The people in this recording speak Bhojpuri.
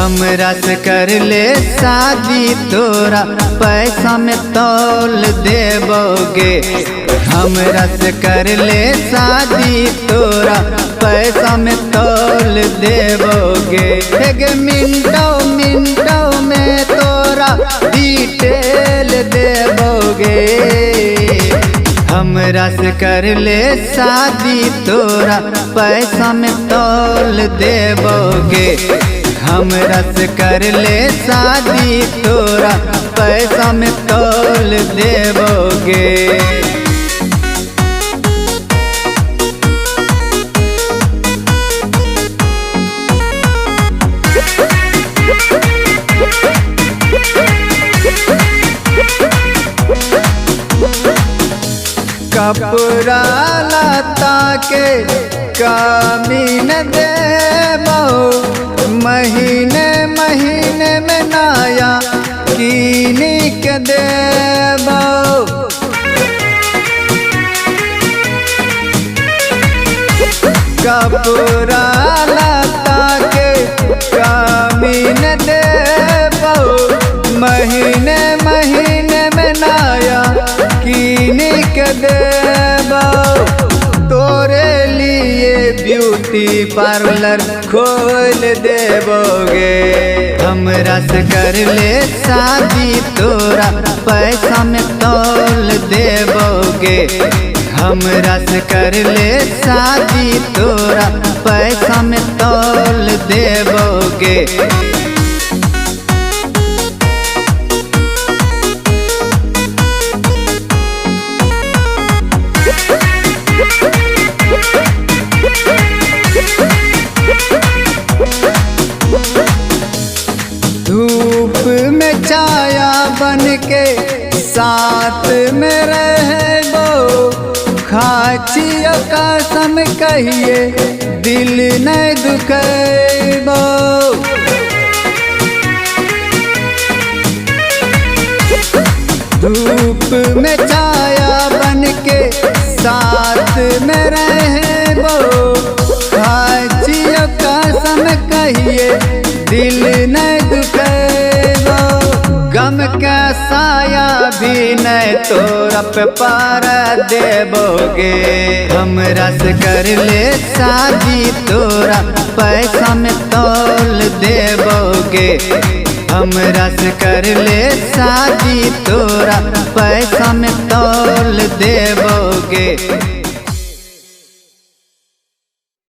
हमरा से कर ले शादी तोरा पैसा में तौल देबोगे। हमरा से कर ले शादी तोरा पैसा में तौल देबोगे। एक मिनटों में तोरा डिटेल देबोगे। हमरा से कर ले शादी तोरा पैसा में तौल देबोगे। हमरा से कर ले शादी तोरा पैसा में तौल देबोगे। कपड़ा लता के कमी न देबो। महीने में नया कीन के देबो। कपड़ा लता के कमी न देबो। महीने में नया कीन के देबो। तोरे लिए ब्यूटी पार्लर खोल देबोगे। हमरा से कर ले शादी तोरा पैसा में तौल देबोगे। हमरा से कर ले शादी तोरा पैसा में तौल देबोगे। धूप में छाया बन के साथ में रहबो। खाचियो कसम कहिए दिल न दुखैबो। धूप में छाया बन के साथ में रहबो। खाचियो कसम कहिए दिल न दुखैबो। गम का साया भी न तोरा पे पार देबोगे। हमरा से कर ले शादी तोरा पैसा में तौल देबोगे। हमरा से कर ले शादी तोरा पैसा में तौल देबोगे।